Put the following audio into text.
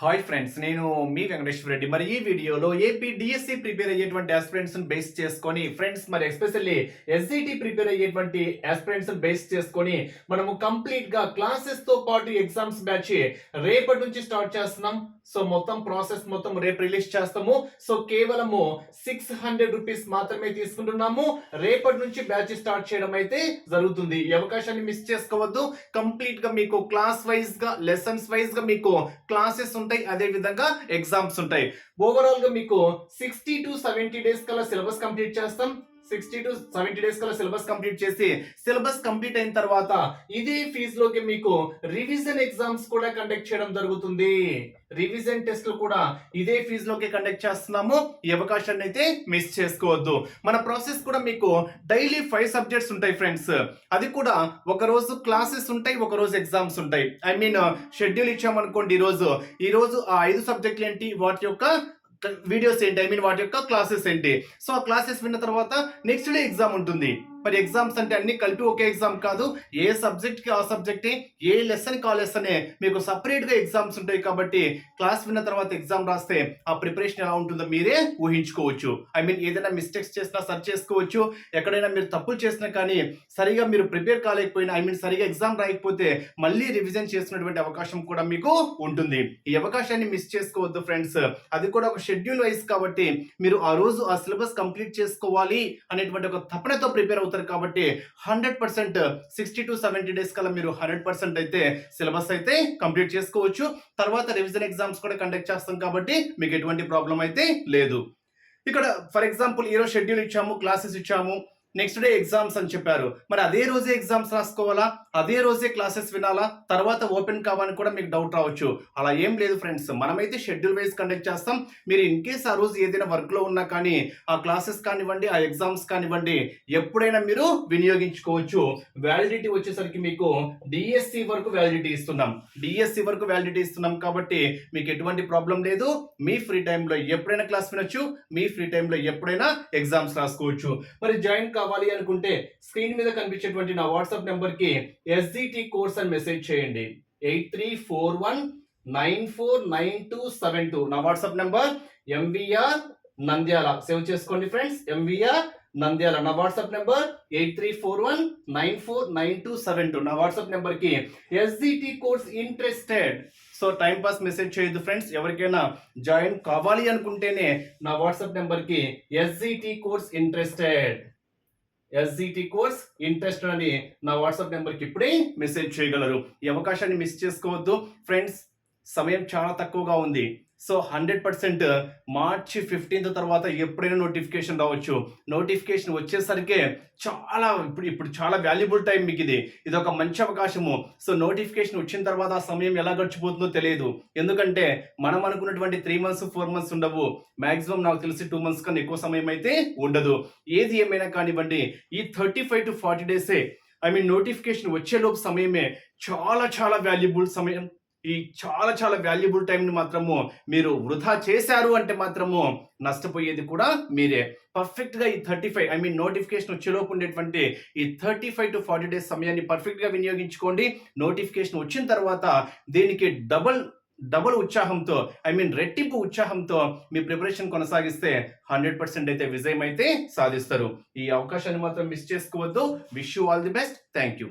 Hi friends, నేను మీ వెంకటేశ్వర రెడ్డి. మరి ఈ వీడియోలో ఏపీ డిఎస్సి ప్రిపేర్ అయ్యేటువంటి ఆస్పిరెంట్స్ బేస్ చేసుకొని ఫ్రెండ్స్, మరి ఎస్పెషల్లీ ఎస్జిటి ప్రిపేర్ అయ్యేటువంటి ఆస్పిరెంట్స్ బేస్ చేసుకొని మనము కంప్లీట్ గా క్లాసెస్ తో పాటు ఎగ్జామ్స్ బ్యాచ్ రేపటి నుంచి స్టార్ట్ చేస్తున్నాం. సో మొత్తం ప్రాసెస్ మొత్తం రేపు రిలీజ్ చేస్తాము. సో కేవలము 600 రూపీస్ మాత్రమే తీసుకుంటున్నాము. రేపటి నుంచి బ్యాచ్ స్టార్ట్ చేయడం అయితే జరుగుతుంది. ఈ అవకాశాన్ని మిస్ చేసుకోవద్దు. కంప్లీట్ గా మీకు క్లాస్ వైజ్ గా లెసన్స్ వైజ్ గా మీకు క్లాసెస్ ఉంటాయి, అదే విధంగా ఎగ్జామ్స్ ఉంటాయి. ఓవరాల్ గా మీకు 60 to 70 డేస్ కల్లా సిలబస్ కంప్లీట్ చేస్తాం. 60 to 70 డేస్ కల్లా సిలబస్ కంప్లీట్ చేసి సిలబస్ కంప్లీట్ అయిన తర్వాత ఇదే ఫీజులోకి మీకు రివిజన్ ఎగ్జామ్స్ కూడా కండక్ట్ చేయడం జరుగుతుంది. రివిజన్ టెస్ట్లు కూడా ఇదే ఫీజులోకి కండక్ట్ చేస్తున్నాము. ఈ అవకాశాన్ని అయితే మిస్ చేసుకోవద్దు. మన ప్రాసెస్ కూడా మీకు డైలీ 5 సబ్జెక్ట్స్ ఉంటాయి ఫ్రెండ్స్. అది కూడా ఒక రోజు క్లాసెస్ ఉంటాయి, ఒక రోజు ఎగ్జామ్స్ ఉంటాయి. ఐ మీన్ షెడ్యూల్ ఇచ్చామనుకోండి, ఈ రోజు ఆ 5 సబ్జెక్టులు ఏంటి, వాటి యొక్క వీడియోస్ ఏంటి, ఐ మీన్ వాటి యొక్క క్లాసెస్ ఏంటి. సో ఆ క్లాసెస్ విన్న తర్వాత నెక్స్ట్ డే ఎగ్జామ్ ఉంటుంది. మరి ఎగ్జామ్స్ అంటే అన్ని కలిపి ఒకే ఎగ్జామ్ కాదు. ఏ సబ్జెక్ట్ కి ఆ సబ్జెక్టే, ఏ లెసన్ కి ఆ లెసనే మీకు సపరేట్ గా ఎగ్జామ్స్ ఉంటాయి. కాబట్టి క్లాస్ విన్న తర్వాత ఎగ్జామ్ రాస్తే ఆ ప్రిపరేషన్ ఎలా ఉంటుందో మీరే ఊహించుకోవచ్చు. ఐ మీన్ ఏదైనా మిస్టేక్స్ చేసినా సర్చ్ చేసుకోవచ్చు. ఎక్కడైనా మీరు తప్పులు చేసినా కానీ సరిగా మీరు ప్రిపేర్ కాలేకపోయినా, ఐ మీన్ సరిగా ఎగ్జామ్ రాయకపోతే మళ్ళీ రివిజన్ చేసినటువంటి అవకాశం కూడా మీకు ఉంటుంది. ఈ అవకాశాన్ని మిస్ చేసుకోవద్దు ఫ్రెండ్స్. అది కూడా ఒక షెడ్యూల్ వైజ్ కాబట్టి మీరు ఆ రోజు ఆ సిలబస్ కంప్లీట్ చేసుకోవాలి అనేటువంటి ఒక తపనతో ప్రిపేర్ అవుతారు. కాబట్టి 100% 60 to 70 డేస్ కల్లా మీరు 100% అయితే సిలబస్ అయితే కంప్లీట్ చేసుకోవచ్చు. తర్వాత రివిజన్ ఎగ్జామ్స్ కూడా కండక్ట్ చేస్తాం కాబట్టి మీకు ఎటువంటి ప్రాబ్లం అయితే లేదు. ఇక్కడ ఫర్ ఎగ్జాంపుల్ ఈరోజు షెడ్యూల్ ఇచ్చాము, క్లాసెస్ ఇచ్చాము, నెక్స్ట్ డే ఎగ్జామ్స్ అని చెప్పారు. మరి అదే రోజే ఎగ్జామ్స్ రాసుకోవాలా, అదే రోజే క్లాసెస్ వినాలా, తర్వాత ఓపెన్ కావాలని కూడా మీకు డౌట్ రావచ్చు. అలా ఏం లేదు ఫ్రెండ్స్. మనమైతే షెడ్యూల్ వైజ్ కండక్ట్ చేస్తాం. మీరు ఇన్ కేస్ ఆ రోజు ఏదైనా వర్క్ లో ఉన్నా కానీ ఆ క్లాసెస్ కానివ్వండి, ఆ ఎగ్జామ్స్ కానివ్వండి, ఎప్పుడైనా మీరు వినియోగించుకోవచ్చు. వ్యాలిడిటీ వచ్చేసరికి మీకు డిఎస్సి వరకు వ్యాలిడిటీ ఇస్తున్నాం కాబట్టి మీకు ఎటువంటి ప్రాబ్లం లేదు. మీ ఫ్రీ టైంలో ఎప్పుడైనా క్లాస్ వినొచ్చు, మీ ఫ్రీ టైంలో ఎప్పుడైనా ఎగ్జామ్స్ రాసుకోవచ్చు. మరి జాయిన్ కావాలి అనుకుంటే స్క్రీన్ మీద కనిపించేటువంటి నా వాట్సాప్ నెంబర్ కి ఎస్జిటి కోర్స్ అని మెసేజ్ చేయండి. 8341949272 నా WhatsApp number. MVR Nandyal save చేసుకోండి ఫ్రెండ్స్. ఎంవిఆర్ నంద్యాల నా వాట్సాప్ నెంబర్. 8341949272 నా వాట్సాప్ నెంబర్ కి SGT course interested. So time pass message చేయొద్దు ఫ్రెండ్స్. ఎవరికైనా జాయిన్ కావాలి అనుకుంటేనే నా వాట్సాప్ నెంబర్ కి ఎస్జిటి కోర్స్ ఇంట్రెస్టెడ్ అని నా వాట్సాప్ నెంబర్కి ఇప్పుడే మెసేజ్ చేయగలరు. ఈ అవకాశాన్ని మిస్ చేసుకోవద్దు ఫ్రెండ్స్. సమయం చాలా తక్కువగా ఉంది. సో 100% మార్చి 15th తర్వాత ఎప్పుడైనా నోటిఫికేషన్ రావచ్చు. నోటిఫికేషన్ వచ్చేసరికి ఇప్పుడు చాలా వాల్యుబుల్ టైం మీకు. ఇది ఒక మంచి అవకాశము. సో నోటిఫికేషన్ వచ్చిన తర్వాత ఆ సమయం ఎలా గడిచిపోతుందో తెలియదు. ఎందుకంటే మనం అనుకున్నటువంటి 3 months 4 months ఉండవు. మాక్సిమం నాకు తెలిసి 2 months కన్నా ఎక్కువ సమయం అయితే ఉండదు. ఏది ఏమైనా కానివ్వండి, ఈ 35 to 40 డేసే, ఐ మీన్ నోటిఫికేషన్ వచ్చేలోపు సమయమే చాలా వాల్యుబుల్ సమయం. ఈ చాలా వాల్యుబుల్ టైంని మాత్రము మీరు వృధా చేశారు అంటే మాత్రము నష్టపోయేది కూడా మీరే. పర్ఫెక్ట్ గా ఈ 35, ఐ మీన్ నోటిఫికేషన్ వచ్చేలోపు ఉండేటువంటి ఈ 35 to 40 డేస్ సమయాన్ని పర్ఫెక్ట్ గా వినియోగించుకోండి. నోటిఫికేషన్ వచ్చిన తర్వాత దీనికి డబుల్ ఉత్సాహంతో, ఐ మీన్ రెట్టింపు ఉత్సాహంతో మీ ప్రిపరేషన్ కొనసాగిస్తే 100% అయితే విజయం అయితే సాధిస్తారు. ఈ అవకాశాన్ని మాత్రం మిస్ చేసుకోవద్దు. Wish you all the best. Thank you.